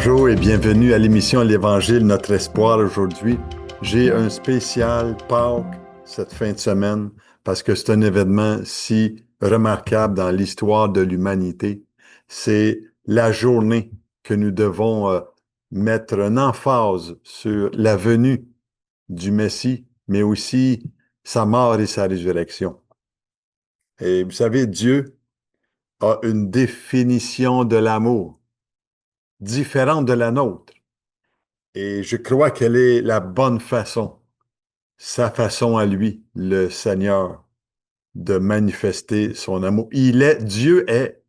Bonjour et bienvenue à l'émission L'Évangile, notre espoir aujourd'hui. J'ai un spécial Pâques cette fin de semaine parce que c'est un événement si remarquable dans l'histoire de l'humanité. C'est la journée que nous devons mettre une emphase sur la venue du Messie, mais aussi sa mort et sa résurrection. Et vous savez, Dieu a une définition de l'amour différente de la nôtre. Et je crois qu'elle est la bonne façon, sa façon à lui, le Seigneur, de manifester son amour. Dieu est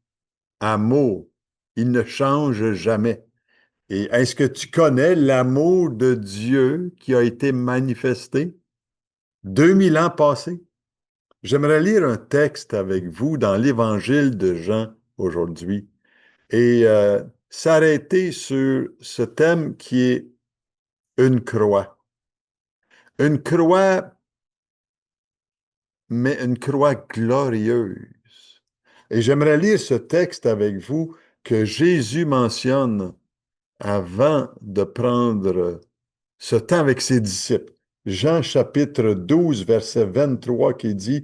amour. Il ne change jamais. Et est-ce que tu connais l'amour de Dieu qui a été manifesté 2000 ans passés? J'aimerais lire un texte avec vous dans l'Évangile de Jean aujourd'hui et s'arrêter sur ce thème qui est une croix. Une croix, mais une croix glorieuse. Et j'aimerais lire ce texte avec vous que Jésus mentionne avant de prendre ce temps avec ses disciples. Jean chapitre 12, verset 23 qui dit,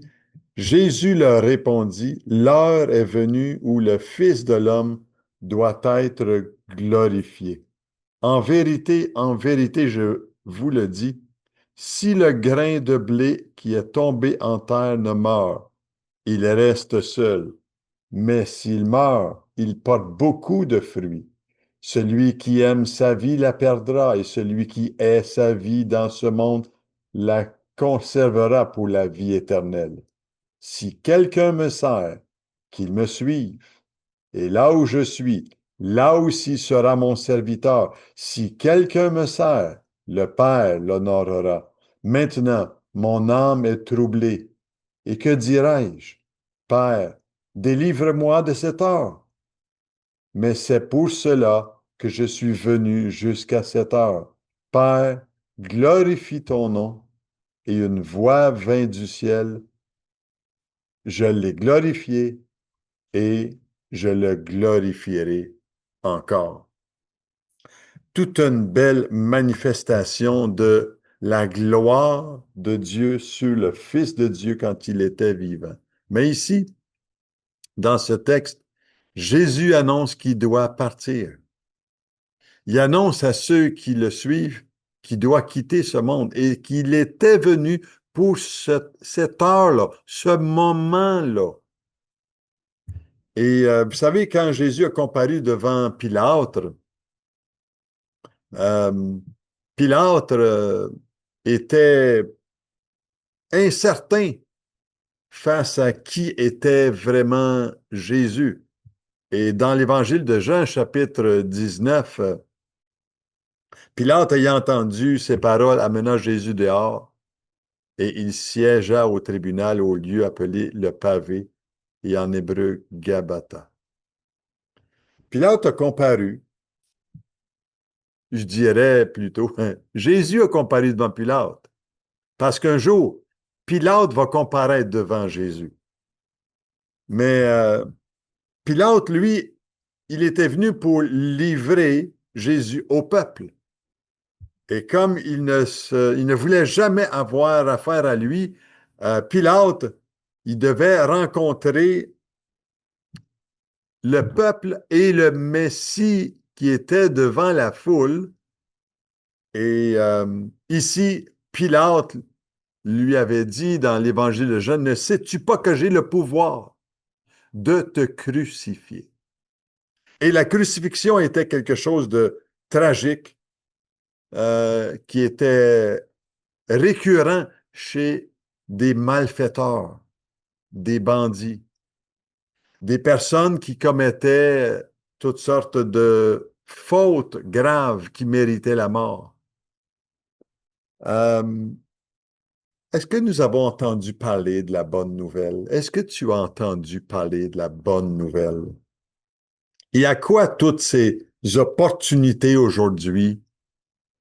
Jésus leur répondit, l'heure est venue où le Fils de l'homme doit être glorifié. En vérité, je vous le dis, si le grain de blé qui est tombé en terre ne meurt, il reste seul. Mais s'il meurt, il porte beaucoup de fruits. Celui qui aime sa vie la perdra, et celui qui hait sa vie dans ce monde la conservera pour la vie éternelle. Si quelqu'un me sert, qu'il me suive. Et là où je suis, là aussi sera mon serviteur. Si quelqu'un me sert, le Père l'honorera. Maintenant, mon âme est troublée. Et que dirai-je? Père, délivre-moi de cette heure. Mais c'est pour cela que je suis venu jusqu'à cette heure. Père, glorifie ton nom. Et une voix vint du ciel. Je l'ai glorifié et je le glorifierai encore. Toute une belle manifestation de la gloire de Dieu sur le Fils de Dieu quand il était vivant. Mais ici, dans ce texte, Jésus annonce qu'il doit partir. Il annonce à ceux qui le suivent qu'il doit quitter ce monde et qu'il était venu pour cette heure-là, ce moment-là. Et vous savez, quand Jésus a comparu devant Pilate, euh, Pilate était incertain face à qui était vraiment Jésus. Et dans l'Évangile de Jean, chapitre 19, Pilate ayant entendu ces paroles amena Jésus dehors et il siégea au tribunal au lieu appelé le pavé et en hébreu Gabata. Pilate a comparu, je dirais plutôt, Jésus a comparu devant Pilate. Parce qu'un jour, Pilate va comparaître devant Jésus. Mais Pilate, lui, il était venu pour livrer Jésus au peuple. Et comme il ne voulait jamais avoir affaire à lui, Pilate, il devait rencontrer le peuple et le Messie qui était devant la foule. Et ici, Pilate lui avait dit dans l'Évangile de Jean, ne sais-tu pas que j'ai le pouvoir de te crucifier? Et la crucifixion était quelque chose de tragique qui était récurrent chez des malfaiteurs, des bandits, des personnes qui commettaient toutes sortes de fautes graves qui méritaient la mort. Euh, Est-ce que nous avons entendu parler de la bonne nouvelle? Est-ce que tu as entendu parler de la bonne nouvelle? Et à quoi toutes ces opportunités aujourd'hui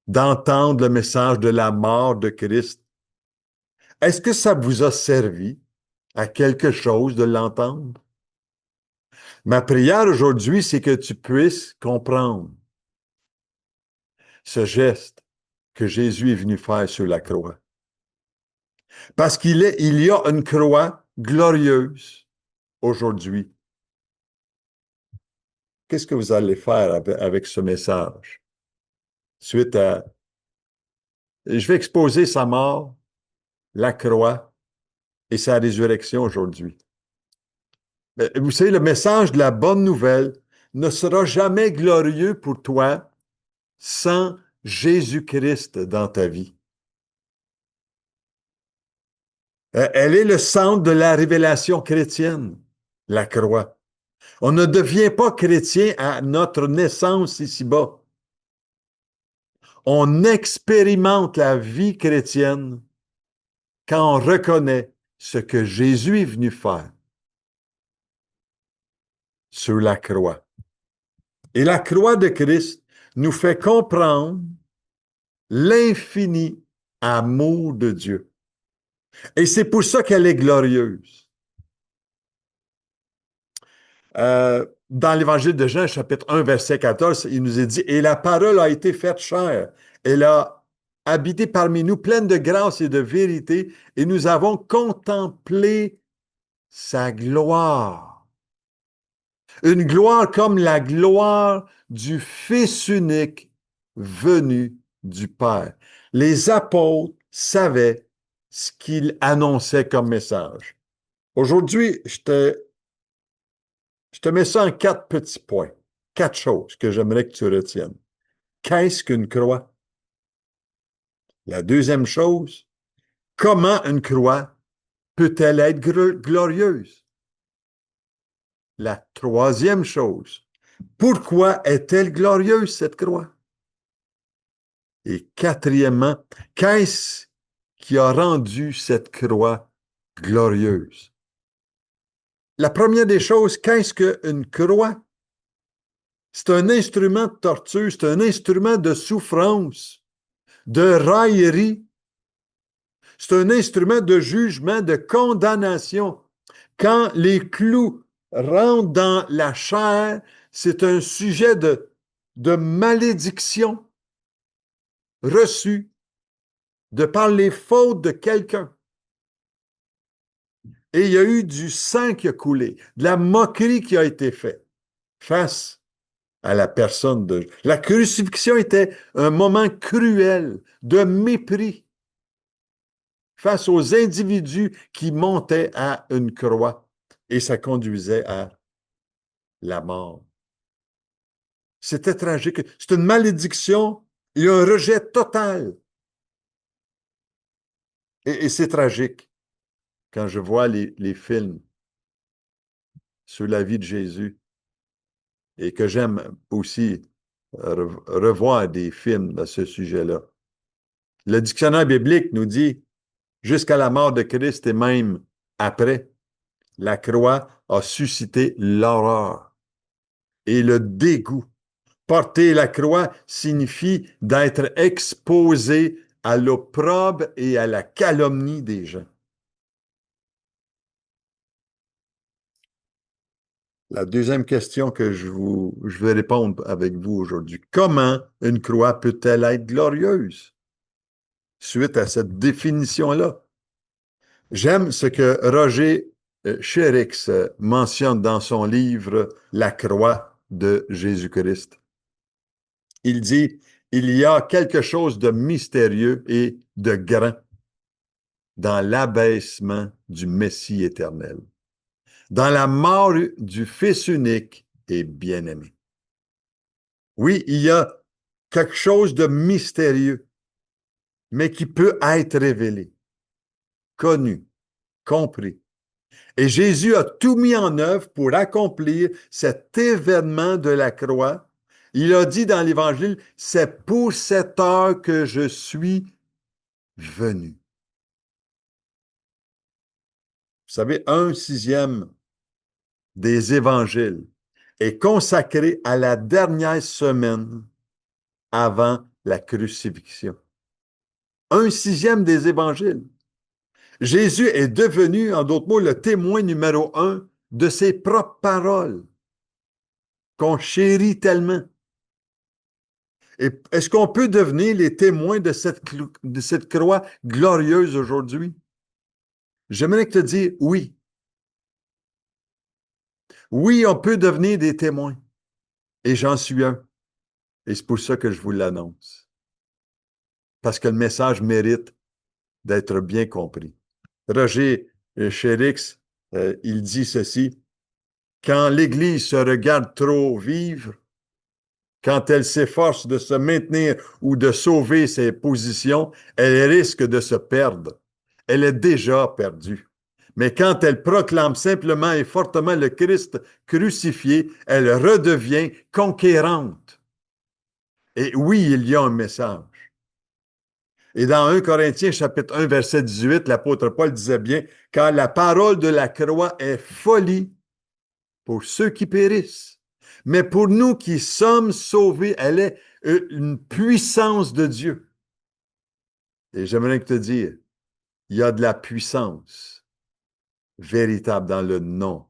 d'entendre le message de la mort de Christ? Est-ce que ça vous a servi à quelque chose de l'entendre? Ma prière aujourd'hui, c'est que tu puisses comprendre ce geste que Jésus est venu faire sur la croix. Parce il y a une croix glorieuse aujourd'hui. Qu'est-ce que vous allez faire avec ce message? Suite à... Je vais exposer sa mort, la croix et sa résurrection aujourd'hui. Vous savez, le message de la bonne nouvelle ne sera jamais glorieux pour toi sans Jésus-Christ dans ta vie. Elle est le centre de la révélation chrétienne, la croix. On ne devient pas chrétien à notre naissance ici-bas. On expérimente la vie chrétienne quand on reconnaît ce que Jésus est venu faire sur la croix. Et la croix de Christ nous fait comprendre l'infini amour de Dieu. Et c'est pour ça qu'elle est glorieuse. Dans l'Évangile de Jean, chapitre 1, verset 14, il nous est dit, « Et la parole a été faite chair. Elle a habité parmi nous, pleine de grâce et de vérité, et nous avons contemplé sa gloire. » Une gloire comme la gloire du Fils unique venu du Père. Les apôtres savaient ce qu'ils annonçaient comme message. Aujourd'hui, je te mets ça en 4 petits points. 4 choses que j'aimerais que tu retiennes. Qu'est-ce qu'une croix? La deuxième chose, comment une croix peut-elle être glorieuse? La troisième chose, pourquoi est-elle glorieuse, cette croix? Et quatrièmement, qu'est-ce qui a rendu cette croix glorieuse? La première des choses, qu'est-ce qu'une croix? C'est un instrument de torture, c'est un instrument de souffrance, de raillerie. C'est un instrument de jugement, de condamnation. Quand les clous rentrent dans la chair, c'est un sujet de malédiction reçue de par les fautes de quelqu'un. Et il y a eu du sang qui a coulé, de la moquerie qui a été faite face à la personne de... La crucifixion était un moment cruel de mépris face aux individus qui montaient à une croix et ça conduisait à la mort. C'était tragique. C'est une malédiction et un rejet total. Et c'est tragique quand je vois les films sur la vie de Jésus et que j'aime aussi revoir des films à ce sujet-là. Le dictionnaire biblique nous dit jusqu'à la mort de Christ et même après, la croix a suscité l'horreur et le dégoût. Porter la croix signifie d'être exposé à l'opprobre et à la calomnie des gens. La deuxième question que je vais répondre avec vous aujourd'hui. Comment une croix peut-elle être glorieuse? Suite à cette définition-là. J'aime ce que Roger Sherrix mentionne dans son livre La croix de Jésus-Christ. Il dit, il y a quelque chose de mystérieux et de grand dans l'abaissement du Messie éternel, dans la mort du Fils unique et bien-aimé. Oui, il y a quelque chose de mystérieux, mais qui peut être révélé, connu, compris. Et Jésus a tout mis en œuvre pour accomplir cet événement de la croix. Il a dit dans l'Évangile, c'est pour cette heure que je suis venu. Vous savez, 1/6 des évangiles est consacré à la dernière semaine avant la crucifixion. 1/6 des évangiles. Jésus est devenu, en d'autres mots, le témoin numéro 1 de ses propres paroles qu'on chérit tellement. Et est-ce qu'on peut devenir les témoins de cette croix glorieuse aujourd'hui? J'aimerais te dire oui. Oui, on peut devenir des témoins. Et j'en suis un. Et c'est pour ça que je vous l'annonce. Parce que le message mérite d'être bien compris. Roger Chérix, il dit ceci: quand l'Église se regarde trop vivre, quand elle s'efforce de se maintenir ou de sauver ses positions, elle risque de se perdre. Elle est déjà perdue. Mais quand elle proclame simplement et fortement le Christ crucifié, elle redevient conquérante. Et oui, il y a un message. Et dans 1 Corinthiens chapitre 1, verset 18, l'apôtre Paul disait bien, car la parole de la croix est folie pour ceux qui périssent. Mais pour nous qui sommes sauvés, elle est une puissance de Dieu. Et j'aimerais te dire, il y a de la puissance véritable dans le nom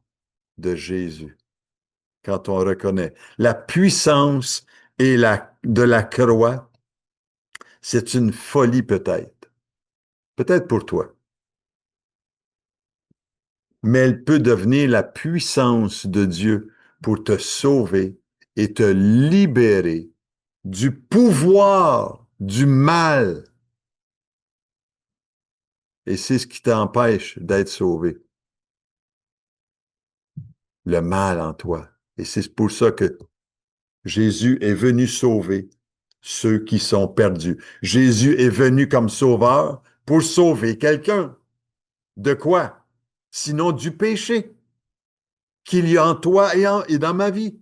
de Jésus quand on reconnaît la puissance de la croix. C'est une folie peut-être, peut-être pour toi, mais elle peut devenir la puissance de Dieu pour te sauver et te libérer du pouvoir du mal. Et c'est ce qui t'empêche d'être sauvé. Le mal en toi. Et c'est pour ça que Jésus est venu sauver ceux qui sont perdus. Jésus est venu comme sauveur pour sauver quelqu'un. De quoi? Sinon du péché qu'il y a en toi et dans ma vie.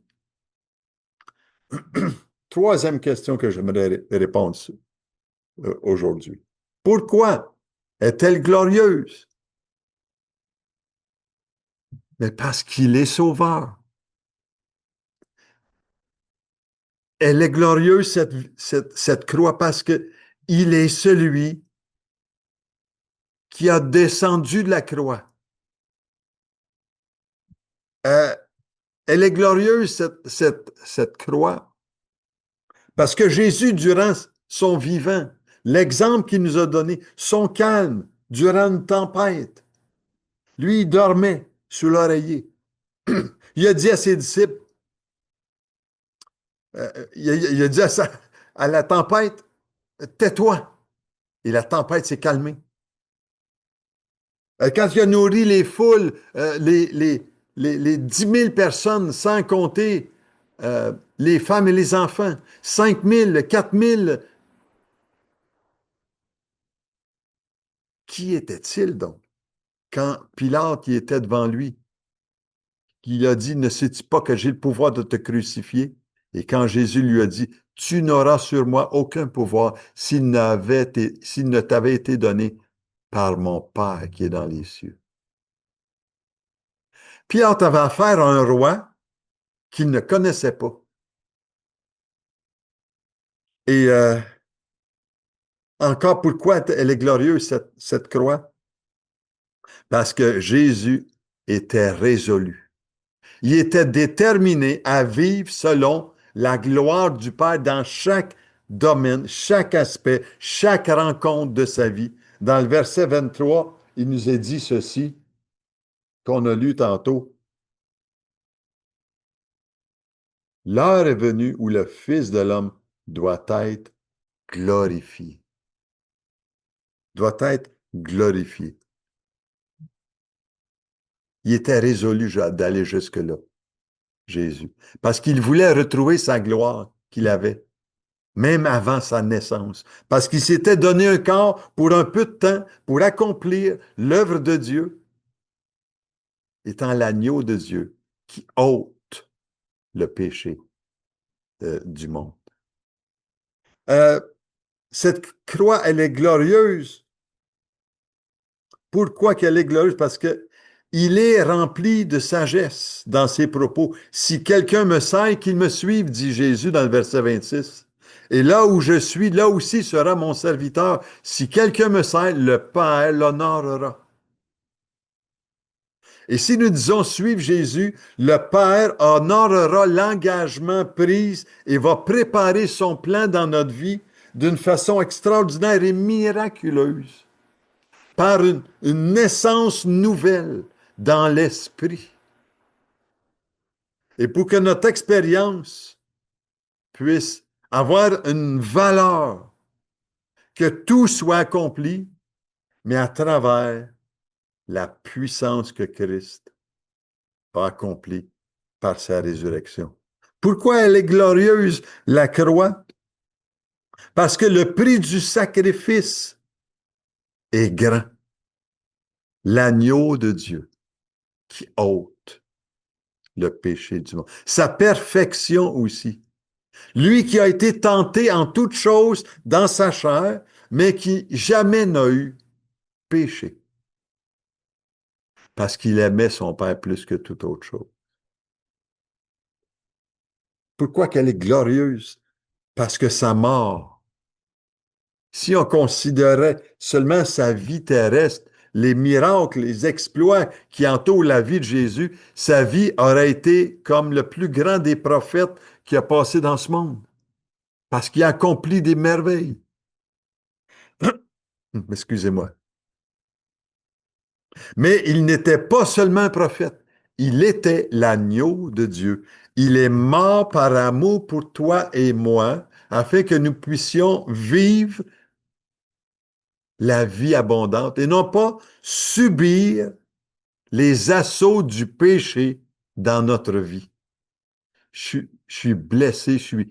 Troisième question que j'aimerais répondre aujourd'hui. Pourquoi est-elle glorieuse? Mais parce qu'il est sauveur. Elle est glorieuse, cette croix, parce que il est celui qui a descendu de la croix. Euh, Elle est glorieuse, cette croix, parce que Jésus, durant son vivant, l'exemple qu'il nous a donné, son calme durant une tempête, lui, il dormait sous l'oreiller. Il a dit à ses disciples, il a dit à la tempête, tais-toi. Et la tempête s'est calmée. Quand il a nourri les foules, les 10 000 personnes, sans compter les femmes et les enfants, 5 000, 4 000, qui était-il donc? Quand Pilate qui était devant lui, il a dit, ne sais-tu pas que j'ai le pouvoir de te crucifier? Et quand Jésus lui a dit, tu n'auras sur moi aucun pouvoir s'il ne t'avait été donné par mon Père qui est dans les cieux. Pilate avait affaire à un roi qu'il ne connaissait pas. Et encore, pourquoi elle est glorieuse, cette croix? Parce que Jésus était résolu. Il était déterminé à vivre selon la gloire du Père dans chaque domaine, chaque aspect, chaque rencontre de sa vie. Dans le verset 23, il nous est dit ceci, qu'on a lu tantôt. L'heure est venue où le Fils de l'homme doit être glorifié. Doit être glorifié. Il était résolu d'aller jusque-là, Jésus, parce qu'il voulait retrouver sa gloire qu'il avait, même avant sa naissance, parce qu'il s'était donné un corps pour un peu de temps, pour accomplir l'œuvre de Dieu, étant l'agneau de Dieu qui ôte le péché du monde. Euh, cette croix, elle est glorieuse. Pourquoi qu'elle est glorieuse? Parce que il est rempli de sagesse dans ses propos. Si quelqu'un me sert, qu'il me suive, dit Jésus dans le verset 26. Et là où je suis, là aussi sera mon serviteur. Si quelqu'un me sert, le Père l'honorera. Et si nous disons suivre Jésus, le Père honorera l'engagement pris et va préparer son plan dans notre vie d'une façon extraordinaire et miraculeuse, par une naissance nouvelle dans l'esprit. Et pour que notre expérience puisse avoir une valeur, que tout soit accompli, mais à travers la puissance que Christ a accomplie par sa résurrection. Pourquoi elle est glorieuse, la croix? Parce que le prix du sacrifice est grand. L'agneau de Dieu qui ôte le péché du monde. Sa perfection aussi. Lui qui a été tenté en toutes choses dans sa chair, mais qui jamais n'a eu péché. Parce qu'il aimait son Père plus que toute autre chose. Pourquoi qu'elle est glorieuse? Parce que sa mort, si on considérait seulement sa vie terrestre, les miracles, les exploits qui entourent la vie de Jésus, sa vie aurait été comme le plus grand des prophètes qui a passé dans ce monde. Parce qu'il a accompli des merveilles. Excusez-moi. Mais il n'était pas seulement un prophète, il était l'agneau de Dieu. Il est mort par amour pour toi et moi, afin que nous puissions vivre la vie abondante et non pas subir les assauts du péché dans notre vie. Je suis blessé, je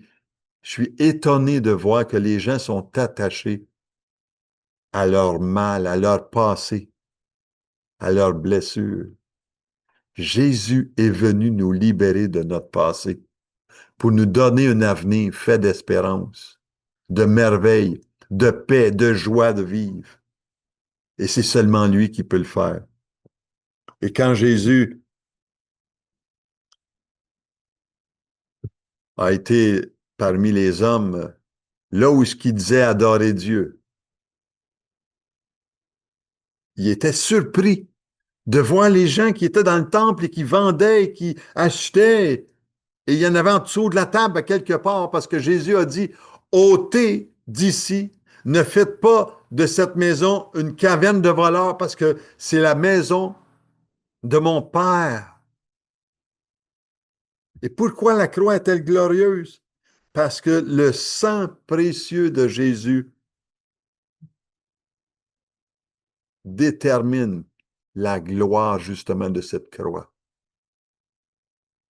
suis étonné de voir que les gens sont attachés à leur mal, à leur passé, à leurs blessures. Jésus est venu nous libérer de notre passé pour nous donner un avenir fait d'espérance, de merveille, de paix, de joie de vivre. Et c'est seulement lui qui peut le faire. Et quand Jésus a été parmi les hommes, là où ce qu'il disait adorer Dieu, il était surpris de voir les gens qui étaient dans le temple et qui vendaient et qui achetaient. Et il y en avait en dessous de la table à quelque part parce que Jésus a dit, ôtez d'ici, ne faites pas de cette maison une caverne de voleurs parce que c'est la maison de mon Père. Et pourquoi la croix est-elle glorieuse? Parce que le sang précieux de Jésus détermine la gloire justement de cette croix.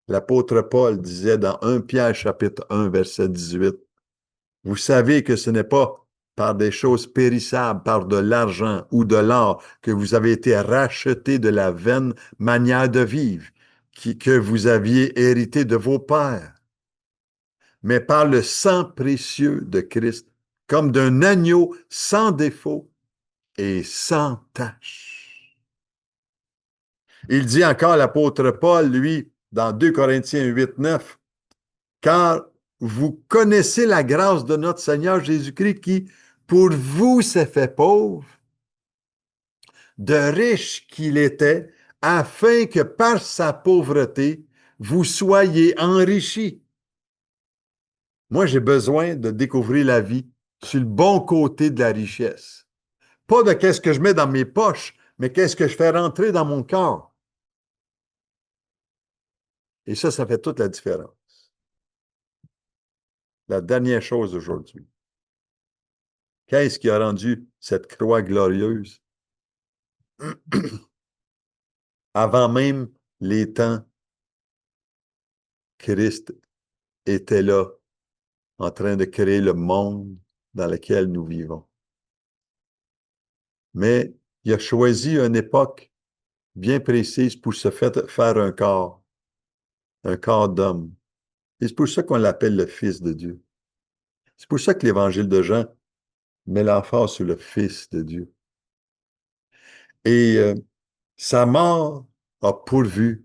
L'apôtre Paul disait dans 1 Pierre chapitre 1 verset 18, vous savez que ce n'est pas par des choses périssables, par de l'argent ou de l'or que vous avez été rachetés de la vaine manière de vivre que vous aviez hérité de vos pères, mais par le sang précieux de Christ, comme d'un agneau sans défaut et sans tache. Il dit encore l'apôtre Paul, lui, dans 2 Corinthiens 8, 9, car vous connaissez la grâce de notre Seigneur Jésus-Christ qui, pour vous, s'est fait pauvre, de riche qu'il était, afin que par sa pauvreté, vous soyez enrichis. Moi, j'ai besoin de découvrir la vie sur le bon côté de la richesse. Pas de qu'est-ce que je mets dans mes poches, mais qu'est-ce que je fais rentrer dans mon corps. Et ça fait toute la différence. La dernière chose aujourd'hui. Qu'est-ce qui a rendu cette croix glorieuse? Avant même les temps, Christ était là, en train de créer le monde dans lequel nous vivons. Mais il a choisi une époque bien précise pour se faire un corps d'homme. Et c'est pour ça qu'on l'appelle le Fils de Dieu. C'est pour ça que l'Évangile de Jean met l'emphase sur le Fils de Dieu. Et sa mort a pourvu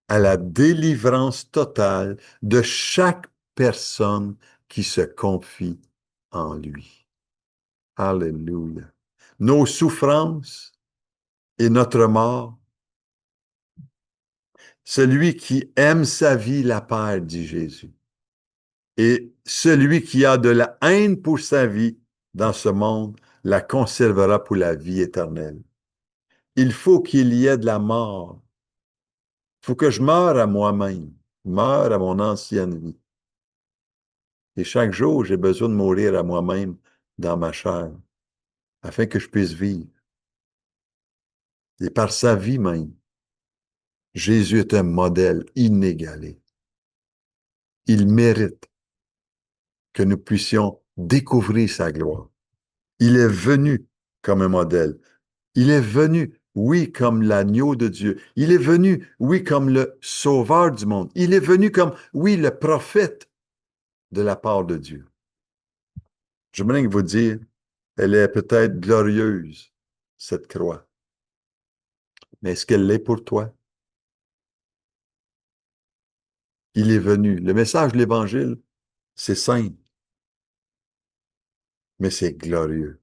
à la délivrance totale de chaque personne qui se confie en lui. Alléluia. Nos souffrances et notre mort Celui qui aime sa vie la perd, dit Jésus. Et celui qui a de la haine pour sa vie dans ce monde la conservera pour la vie éternelle. Il faut qu'il y ait de la mort. Il faut que je meure à moi-même, meure à mon ancienne vie. Et chaque jour, j'ai besoin de mourir à moi-même dans ma chair, afin que je puisse vivre. Et par sa vie même, Jésus est un modèle inégalé. Il mérite que nous puissions découvrir sa gloire. Il est venu comme un modèle. Il est venu, oui, comme l'agneau de Dieu. Il est venu, oui, comme le sauveur du monde. Il est venu comme, oui, le prophète de la part de Dieu. J'aimerais vous dire, elle est peut-être glorieuse, cette croix. Mais est-ce qu'elle l'est pour toi? Il est venu. Le message de l'Évangile, c'est simple, mais c'est glorieux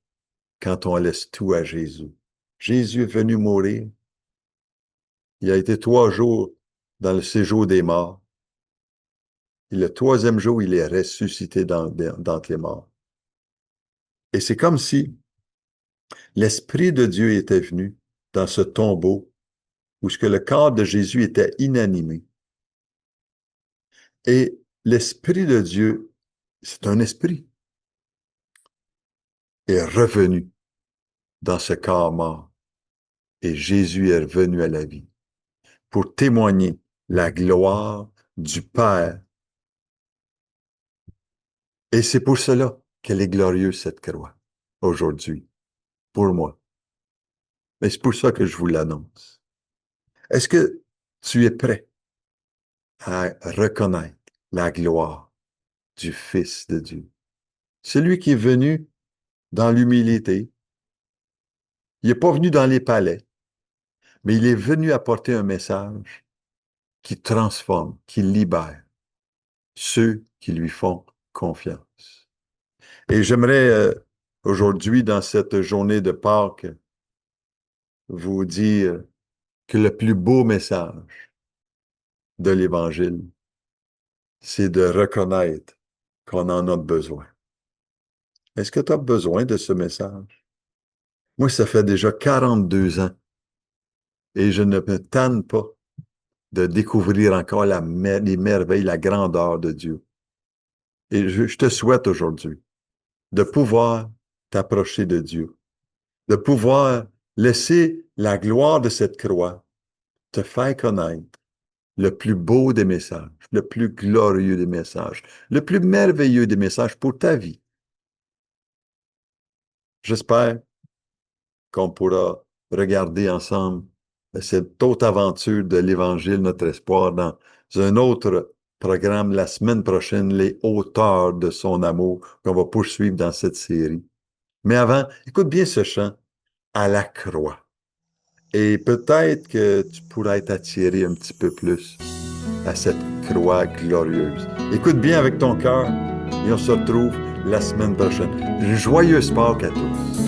quand on laisse tout à Jésus. Jésus est venu mourir. Il a été 3 jours dans le séjour des morts. Et le 3e jour, il est ressuscité d'entre les morts. Et c'est comme si l'Esprit de Dieu était venu dans ce tombeau où ce que le corps de Jésus était inanimé. Et l'Esprit de Dieu, c'est un esprit, est revenu dans ce corps mort. Et Jésus est revenu à la vie pour témoigner la gloire du Père. Et c'est pour cela qu'elle est glorieuse, cette croix, aujourd'hui, pour moi. Mais c'est pour ça que je vous l'annonce. Est-ce que tu es prêt à reconnaître la gloire du Fils de Dieu? Celui qui est venu dans l'humilité. Il n'est pas venu dans les palais, mais il est venu apporter un message qui transforme, qui libère ceux qui lui font confiance. Et j'aimerais aujourd'hui, dans cette journée de Pâques, vous dire que le plus beau message de l'Évangile, c'est de reconnaître qu'on en a besoin. Est-ce que tu as besoin de ce message? Moi, ça fait déjà 42 ans et je ne me tanne pas de découvrir encore les merveilles, la grandeur de Dieu. Et je te souhaite aujourd'hui de pouvoir t'approcher de Dieu, de pouvoir laisser la gloire de cette croix te faire connaître le plus beau des messages, le plus glorieux des messages, le plus merveilleux des messages pour ta vie. J'espère qu'on pourra regarder ensemble cette autre aventure de l'Évangile, notre espoir, dans un autre programme la semaine prochaine, les hauteurs de son amour, qu'on va poursuivre dans cette série. Mais avant, écoute bien ce chant, à la croix. Et peut-être que tu pourras être attiré un petit peu plus à cette croix glorieuse. Écoute bien avec ton cœur et on se retrouve la semaine prochaine. Une joyeuse Pâques à tous.